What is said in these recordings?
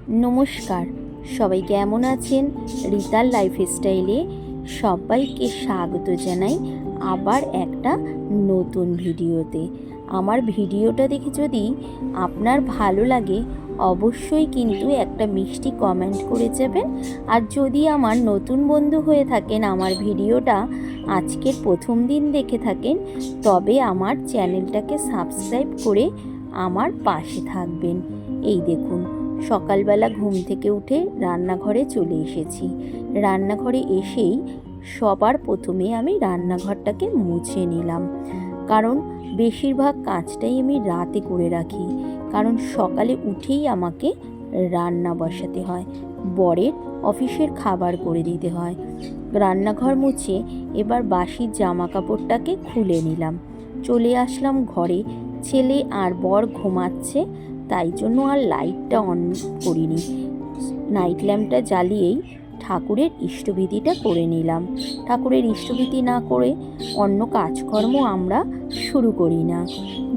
নমস্কার, সবাই কেমন আছেন? রিতার লাইফস্টাইলে সবাইকে স্বাগত জানাই আবার একটা নতুন ভিডিওতে। আমার ভিডিওটা দেখে যদি আপনার ভালো লাগে অবশ্যই কিন্তু একটা মিষ্টি কমেন্ট করে যাবেন। আর যদি আমার নতুন বন্ধু হয়ে থাকেন, আমার ভিডিওটা আজকের প্রথম দিন দেখে থাকেন, তবে আমার চ্যানেলটাকে সাবস্ক্রাইব করে আমার পাশে থাকবেন। এই দেখুন, সকালবেলা ঘুম থেকে উঠে রান্নাঘরে চলে এসেছি। রান্নাঘরে এসেই সবার প্রথমে আমি রান্নাঘরটাকে মুছে নিলাম, কারণ বেশিরভাগ কাজটাই আমি রাতে করে রাখি, কারণ সকালে উঠেই আমাকে রান্না বসাতে হয়, বরের অফিসের খাবার করে দিতে হয়। রান্নাঘর মুছে এবার বাসির জামা কাপড়টাকে খুলে নিলাম, চলে আসলাম ঘরে। ছেলে আর বর ঘুমাচ্ছে, তাই জন্য আর লাইটটা অন করিনি। নাইট ল্যাম্পটা জ্বালিয়েই ঠাকুরের ইষ্টবিধিটা করে নিলাম। ঠাকুরের ইষ্টবিধি না করে অন্য কাজকর্ম আমরা শুরু করি না।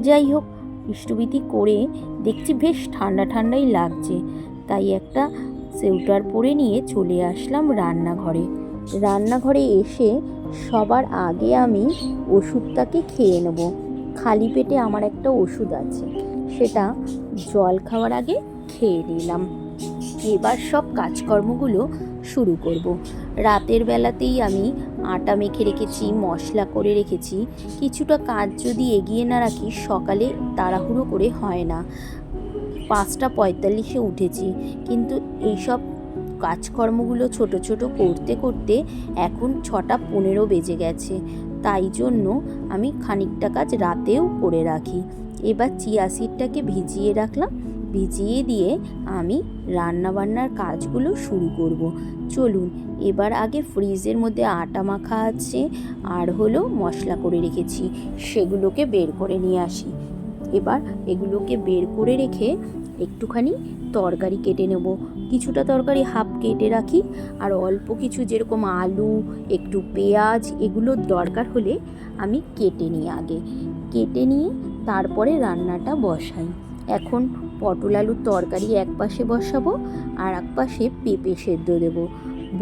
যাই হোক, ইষ্টবিধি করে দেখছি বেশ ঠান্ডা ঠান্ডাই লাগছে, তাই একটা সোয়েটার পরে নিয়ে চলে আসলাম রান্নাঘরে। রান্নাঘরে এসে সবার আগে আমি ওষুধটাকে খেয়ে নেব। খালি পেটে আমার একটা ওষুধ আছে, সেটা জল খাওয়ার আগে খেয়ে নিলাম। এবার সব কাজকর্মগুলো শুরু করব। রাতের বেলাতেই আমি আটা মেখে রেখেছি, মশলা করে রেখেছি। কিছুটা কাজ যদি এগিয়ে না রাখি সকালে তাড়াহুড়ো করে হয় না। 5:45 উঠেছি, কিন্তু এইসব কাজকর্মগুলো ছোট ছোট করতে করতে এখন 6:15 বেজে গেছে। তাই জন্য আমি খানিকটা কাজ রাতেও করে রাখি। এবার চিয়া সিডটাকে ভিজিয়ে রাখলাম, ভিজিয়ে দিয়ে আমি রান্নাবান্নার কাজগুলো শুরু করব। চলুন, এবার আগে ফ্রিজের মধ্যে আটা মাখা আছে আর হলো মশলা করে রেখেছি, সেগুলোকে বের করে নিয়ে আসি। এবার এগুলোকে বের করে রেখে একটুখানি তরকারি কেটে নেব। কিছুটা তরকারি হাফ কেটে রাখি, আর অল্প কিছু যেরকম আলু, একটু পেঁয়াজ, এগুলোর দরকার হলে আমি কেটে নিই আগে। কেটে নিয়ে তারপরে রান্নাটা বসাই। এখন পটল আলুর তরকারি এক পাশে বসাবো, আর এক পাশে পেঁপে সেদ্ধ দেবো।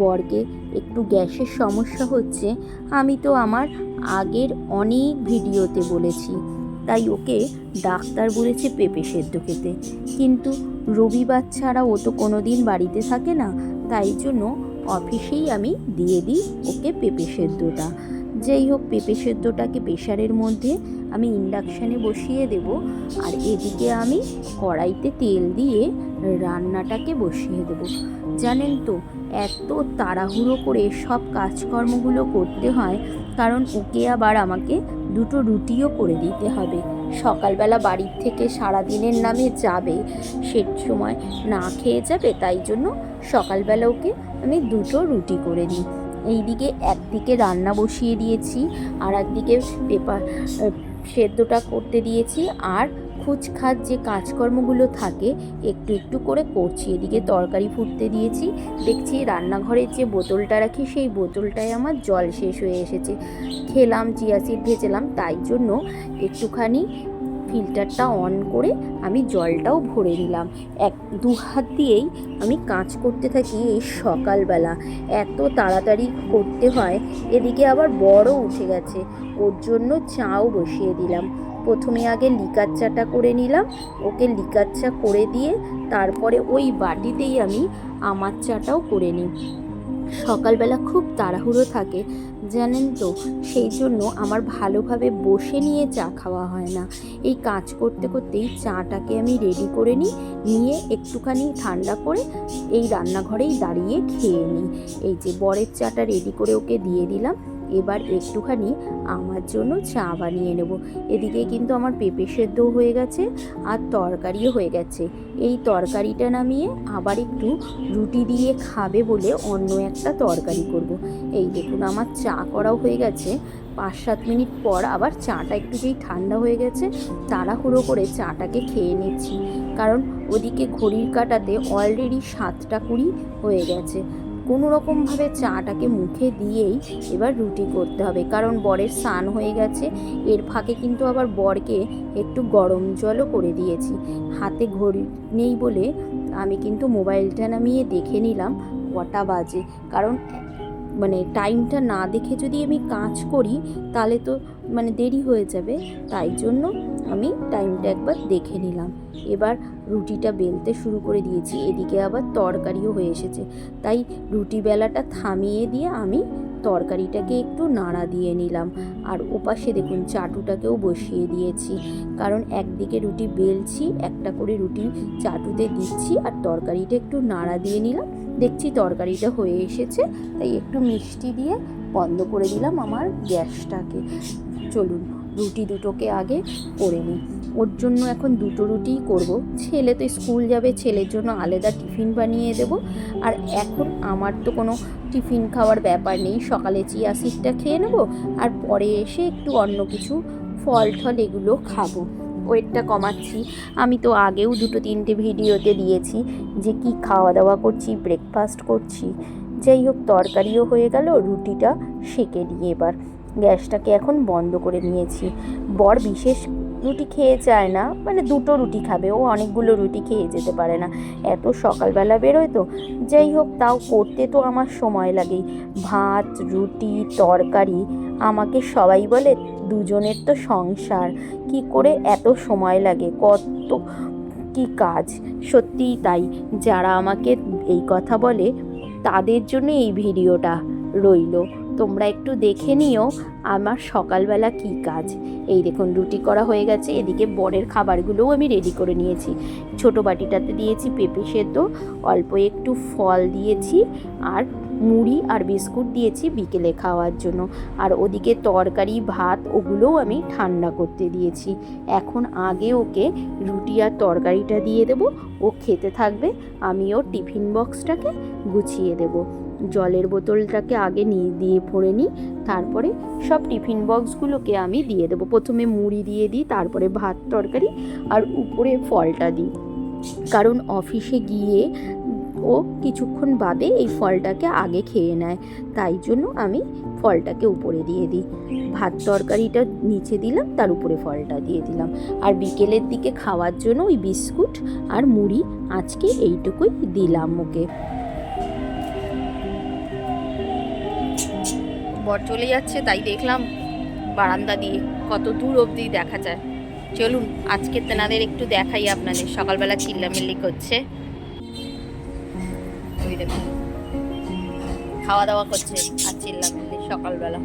বরকে একটু গ্যাসের সমস্যা হচ্ছে, আমি তো আমার আগের অনেক ভিডিওতে বলেছি, তাই ওকে ডাক্তার বলেছে পেঁপে সেদ্ধ খেতে। কিন্তু রবিবার ছাড়া ও তো কোনো দিন বাড়িতে থাকে না, তাই জন্য অফিসেই আমি দিয়ে দিই ওকে পেঁপে সেদ্ধটা। যাই হোক, পেঁপে সেদ্ধটাকে প্রেশারের মধ্যে আমি ইন্ডাকশানে বসিয়ে দেব, আর এদিকে আমি কড়াইতে তেল দিয়ে রান্নাটাকে বসিয়ে দেব। জানেন তো, এত তাড়াহুড়ো করে সব কাজকর্মগুলো করতে হয়, কারণ ওকে আবার আমাকে 2টো রুটিও করে দিতে হবে। সকালবেলা বাড়ির থেকে সারাদিনের নামে যাবে, সে সময় না খেয়ে যাবে, তাই জন্য সকালবেলা ওকে আমি 2টো রুটি করে দিই। এইদিকে একদিকে রান্না বসিয়ে দিয়েছি, আর একদিকে পেঁপে সেদ্ধটা করতে দিয়েছি, আর খুচখাচ যে কাজকর্মগুলো থাকে একটু একটু করে করছি। এদিকে তরকারি ফুটতে দিয়েছি, দেখছি রান্নাঘরের যে বোতলটা রাখি সেই বোতলটায় আমার জল শেষ হয়ে এসেছে। খেলাম, চিয়া সিড ভেজেলাম, তাই জন্য একটুখানি ফিল্টারটা অন করে আমি জলটাও ভরে নিলাম। 1-2 হাত দিয়েই আমি কাজ করতে থাকি। এই সকালবেলা এত তাড়াতাড়ি করতে হয়। এদিকে আবার বড়ও উঠে গেছে, ওর জন্য চাও বসিয়ে দিলাম। প্রথমে আগে লিকার চাটা করে নিলাম, ওকে লিকার চা করে দিয়ে তারপরে ওই বাটিতেই আমি আমার চাটাও করে নিই। সকালবেলা খুব তাড়াহুড়ো থাকে জানেন তো, সেই জন্য আমার ভালোভাবে বসে নিয়ে চা খাওয়া হয় না। এই কাজ করতে করতেই চাটাকে আমি রেডি করে নিয়ে একটুখানি ঠান্ডা করে এই রান্নাঘরেই দাঁড়িয়ে খেয়ে নিই। এই যে বরের চাটা রেডি করে ওকে দিয়ে দিলাম, এবার একটুখানি আমার জন্য চা বানিয়ে নেব। এদিকে কিন্তু আমার পেঁপে সেদ্ধ হয়ে গেছে আর তরকারিও হয়ে গেছে। এই তরকারিটা নামিয়ে আবার একটু রুটি দিয়ে খাবে বলে অন্য একটা তরকারি করব। এই দেখুন, আমার চা করাও হয়ে গেছে। 5-7 মিনিট পর আবার চাটা একটু যেই ঠান্ডা হয়ে গেছে, তাড়াহুড়ো করে চাটাকে খেয়ে নিচ্ছি, কারণ ওদিকে ঘড়ির কাঁটাতে অলরেডি 7:20 হয়ে গেছে। কোনো রকমভাবে চাটাকে মুখে দিয়েই এবার রুটি করতে হবে, কারণ বরের স্নান হয়ে গেছে। এর ফাঁকে কিন্তু আবার বরকে একটু গরম জলও করে দিয়েছি। হাতে ঘড়ি নেই বলে আমি কিন্তু মোবাইলটা নামিয়ে দেখে নিলাম কটা বাজে, কারণ মানে টাইমটা না দেখে যদি আমি কাজ করি তাহলে তো মানে দেরি হয়ে যাবে। তাই জন্য আমি টাইমটা একবার দেখে নিলাম। এবার রুটিটা বেলতে শুরু করে দিয়েছি, এদিকে আবার তরকারিও হয়ে এসেছে। তাই রুটি বেলাটা থামিয়ে দিয়ে আমি তরকারিটাকে একটু নাড়া দিয়ে নিলাম। আর ওপাশে দেখুন চাটুটাকেও বসিয়ে দিয়েছি, কারণ একদিকে রুটি বেলছি, একটা করে রুটি চাটুতে দিচ্ছি আর তরকারিটা একটু নাড়া দিয়ে নিলাম। দেখছি তরকারিটা হয়ে এসেছে, তাই একটু মিষ্টি দিয়ে বন্ধ করে দিলাম আমার গ্যাসটাকে। চলুন রুটি দুটোকে আগে করে নিই। ওর জন্য এখন দুটো রুটিই করব। ছেলে তো স্কুল যাবে, ছেলের জন্য আলাদা টিফিন বানিয়ে দেব। আর এখন আমার তো কোনো টিফিন খাওয়ার ব্যাপার নেই, সকালে চিয়া সিডটা খেয়ে নেব, আর পরে এসে একটু অন্য কিছু ফল টল এগুলো খাবো। ওয়েটটা কমাচ্ছি। আমি তো আগেও 2-3টে ভিডিওতে দিয়েছি যে কি খাওয়া দাওয়া করছি, ব্রেকফাস্ট করছি। যাই হোক, তরকারিও হয়ে গেল, রুটিটা সেঁকে নিয়ে এবার গ্যাসটাকে এখন বন্ধ করে নিয়েছি। বর বিশেষ রুটি খেয়ে চায় না, মানে দুটো রুটি খাবে, ও অনেকগুলো রুটি খেয়ে যেতে পারে না, এত সকালবেলা বেরোয় তো। যাই হোক, তাও করতে তো আমার সময় লাগেই। ভাত, রুটি, তরকারি, আমাকে সবাই বলে দুজনের তো সংসার, কি করে এত সময় লাগে, কত কি কাজ। সত্যিই তাই, যারা আমাকে এই কথা বলে তাদের জন্য এই ভিডিওটা রইল। তোমরা একটু দেখে নিও আমার সকালবেলা কি কাজ। এই দেখুন রুটি করা হয়ে গেছে, এদিকে বরের খাবারগুলোও আমি রেডি করে নিয়েছি। ছোটো বাটিটাতে দিয়েছি পেঁপে সেদ্ধ, অল্প একটু ফল দিয়েছি, আর মুড়ি আর বিস্কুট দিয়েছি বিকেলে খাওয়ার জন্য। আর ওদিকে তরকারি, ভাত ওগুলোও আমি ঠান্ডা করতে দিয়েছি। এখন আগে ওকে রুটি আর তরকারিটা দিয়ে দেবো, ও খেতে থাকবে, আমি ওর টিফিন বক্সটাকে গুছিয়ে দেবো। জলের বোতলটাকে আগে নিয়ে দিয়ে ভরে নিই, তারপরে সব টিফিন বক্সগুলোকে আমি দিয়ে দেবো। প্রথমে মুড়ি দিয়ে দিই, তারপরে ভাত তরকারি, আর উপরে ফলটা দিই, কারণ অফিসে গিয়ে ও কিছুক্ষণ বাদে এই ফলটাকে আগে খেয়ে নেয়, তাই জন্য আমি ফলটাকে উপরে দিয়ে দিই। ভাত তরকারিটা নিচে দিলাম, তার উপরে ফলটা দিয়ে দিলাম। আর বিকেলের দিকে খাওয়ার জন্য ওই বিস্কুট আর মুড়ি আজকে এইটুকুই দিলাম ওকে। বর চলে যাচ্ছে, তাই দেখলাম বারান্দা দিয়ে কত দূর অবধি দেখা যায়। চলুন আজকে তেনাদের একটু দেখাই আপনাদের। সকালবেলা চিল্লামিল্লি করছে, ওই দেখুন খাওয়া দাওয়া করছে আর চিল্লামিল্লি সকালবেলা।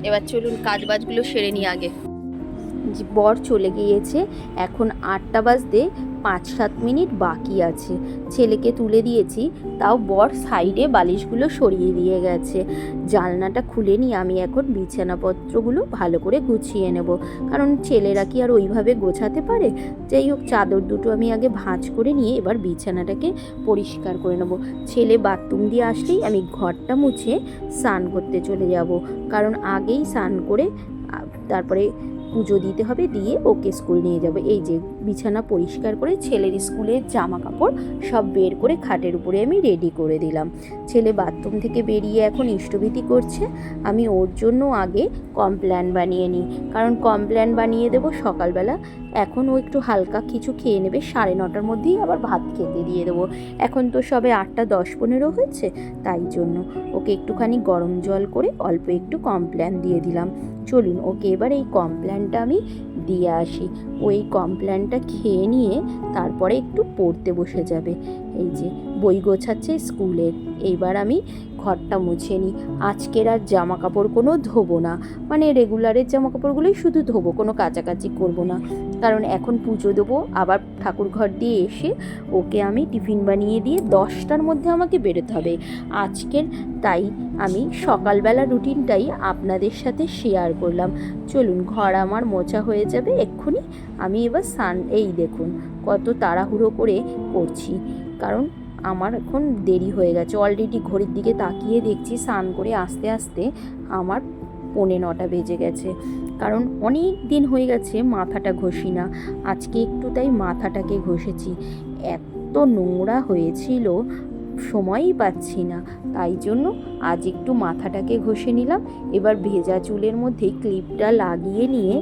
এবার চলুন কাজ বাজগুলো সেরে নিই আগে। বর চলে গিয়েছে, এখন 8টা বাজতে 5-7 মিনিট বাকি আছে। ছেলেকে তুলে দিয়েছি, তাও বর সাইডে বালিশগুলো সরিয়ে দিয়ে গেছে। জানলাটা খুলে নিয়ে আমি এখন বিছানাপত্রগুলো ভালো করে গুছিয়ে নেব, কারণ ছেলেরা কি আর ওইভাবে গোছাতে পারে। যাই হোক, চাদর দুটো আমি আগে ভাঁজ করে নিয়ে এবার বিছানাটাকে পরিষ্কার করে নেব। ছেলে বাথরুম দিয়ে আসলেই আমি ঘরটা মুছে স্নান করতে চলে যাব, কারণ আগেই স্নান করে তারপরে পুজো দিতে হবে, দিয়ে ওকে স্কুল নিয়ে যাব। এই যে বিছানা পরিষ্কার করে ছেলের স্কুলের জামা কাপড় সব বের করে খাটের উপরে আমি রেডি করে দিলাম। ছেলে বাথরুম থেকে বেরিয়ে এখন ইষ্টভীতি করছে, আমি ওর জন্য আগে কমপ্ল্যান বানিয়ে নিই, কারণ কমপ্ল্যান বানিয়ে দেবো সকালবেলা। এখন ও একটু হালকা কিছু খেয়ে নেবে, 9:30টার মধ্যেই আবার ভাত খেতে দিয়ে দেবো। এখন তো সবে 8টা 10-15 হয়েছে, তাই জন্য ওকে একটুখানি গরম জল করে অল্প একটু কমপ্ল্যান দিয়ে দিলাম। চলুন ওকে এবার এই কমপ্ল্যানটা আমি দিয়ে আসি। ওই কমপ্ল্যানটা খেয়ে নিয়ে তারপরে একটু পড়তে বসে যাবে। এই যে বই গোছাচ্ছে স্কুলের। এইবার আমি ঘরটা মুছে নিই। আজকের আর জামা কাপড় কোনো ধোবো না, মানে রেগুলারের জামা কাপড়গুলোই শুধু ধোবো, কোনো কাচাকাচি করব না, কারণ এখন পুজো দেবো। আবার ঠাকুর ঘর দিয়ে এসে ওকে আমি টিফিন বানিয়ে দিয়ে 10টার মধ্যে আমাকে বেরোতে হবে আজকের। তাই আমি সকালবেলা রুটিনটাই আপনাদের সাথে শেয়ার করলাম। চলুন ঘর আমার মোছা হয়ে যাবে এক্ষুনি। আমি এবার এই দেখুন কত তাড়াহুড়ো করে করছি, কারণ আমার এখন দেরি হয়ে গেছে। অলরেডি ঘড়ির দিকে তাকিয়ে দেখছি স্নান করে আস্তে আস্তে আমার 9:45 বেজে গেছে, কারণ অনেক দিন হয়ে গেছে মাথাটা ঘষি না। আজকে একটু তাই মাথাটাকে ঘষেছি। এত নোংরা হয়েছিল, সময়ই পাচ্ছি না, তাই জন্য আজ একটু মাথাটাকে ঘষে নিলাম। এবার ভেজা চুলের মধ্যে ক্লিপটা লাগিয়ে নিয়ে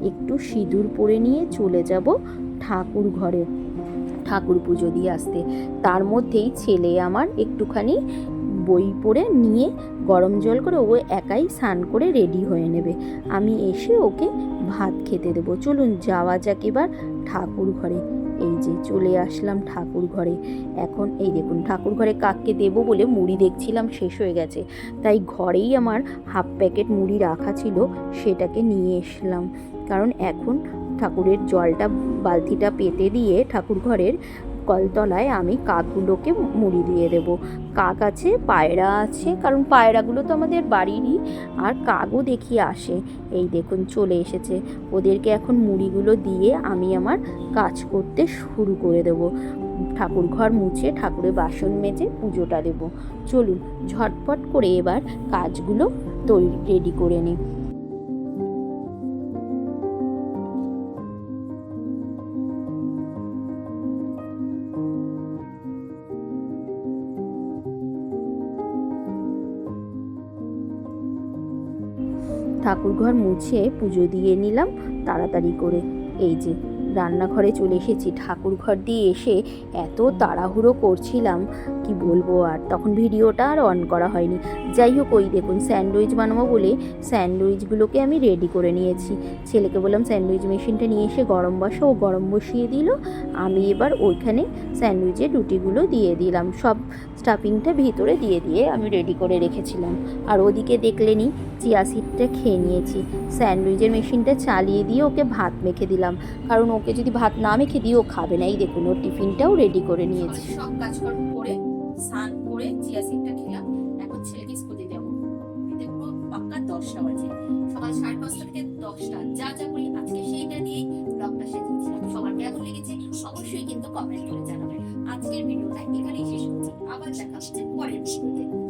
একটু সিঁদুর পরে নিয়ে চলে যাব ঠাকুর ঘরে ঠাকুর পুজো দিয়ে আসতে। তার মধ্যেই ছেলে আমার একটুখানি বই পড়ে নিয়ে গরম জল করে ও একাই স্নান করে রেডি হয়ে নেবে, আমি এসে ওকে ভাত খেতে দেবো। চলুন যাওয়া যাক এবার ঠাকুর ঘরে। এই যে চলে আসলাম ঠাকুর ঘরে। এখন এই দেখুন ঠাকুর ঘরে কাককে দেবো বলে মুড়ি দেখছিলাম শেষ হয়ে গেছে, তাই ঘরেই আমার হাফ প্যাকেট মুড়ি রাখা ছিল, সেটাকে নিয়ে এসলাম। কারণ এখন ঠাকুরের জলটা বালতিটা পেতে দিয়ে ঠাকুর ঘরের কলতলায় আমি কাকগুলোকে মুড়ি দিয়ে দেব। কাক আছে, পায়রা আছে, কারণ পায়রাগুলো তো আমাদের বাড়িরই, আর কাকও দেখি আসে। এই দেখুন চলে এসেছে, ওদেরকে এখন মুড়িগুলো দিয়ে আমি আমার কাজ করতে শুরু করে দেব। ঠাকুর ঘর মুছে ঠাকুরের বাসন মেজে পুজোটা দেব। চলুন ঝটপট করে এবার কাজগুলো রেডি করে নিই। ঠাকুরঘর মুছে পুজো দিয়ে নিলাম তাড়াতাড়ি করে। এই যে রান্নাঘরে চলে এসেছি। ঠাকুরঘর দিয়ে এসে এত তাড়াহুড়ো করছিলাম কি বলবো, আর তখন ভিডিওটা আর অন করা হয়নি। যাই হোক, ওই দেখুন স্যান্ডউইচ বানাবো বলে স্যান্ডউইচগুলোকে আমি রেডি করে নিয়েছি। ছেলেকে বললাম স্যান্ডউইচ মেশিনটা নিয়ে এসে গরম বসা, ও গরম বসিয়ে দিল। আমি এবার ওইখানে স্যান্ডউইচের রুটিগুলো দিয়ে দিলাম, সব স্টাফিংটা ভিতরে দিয়ে দিয়ে আমি রেডি করে রেখেছিলাম। আর ওদিকে দেখলেনি চিয়া সিডটা খেয়ে নিয়েছি। স্যান্ডউইচের মেশিনটা চালিয়ে দিয়ে ওকে ভাত মেখে দিলাম, কারণ ওকে যদি ভাত না মেখে দিই ও খাবে না। এই দেখুন ওর টিফিনটাও রেডি করে নিয়েছি। সব কাজকর্ম করে স্নান করে চিয়া সিডটা খেলাম। এখন ছেলেকে স্কুলে যাবো, এতে পুরো পাক্কা 10টা বাজে, সকাল 5:30 থেকে 10টা। যা যা করি আজকে সেইটা দিয়েই ব্লগটা শেষ করছিলাম। সবার কেমন লেগেছে অবশ্যই কিন্তু কমেন্ট করে জানাবেন। আজকের ভিডিওটা এখানেই শেষ করছি, আবার দেখা হচ্ছে পরের ভিডিওতে।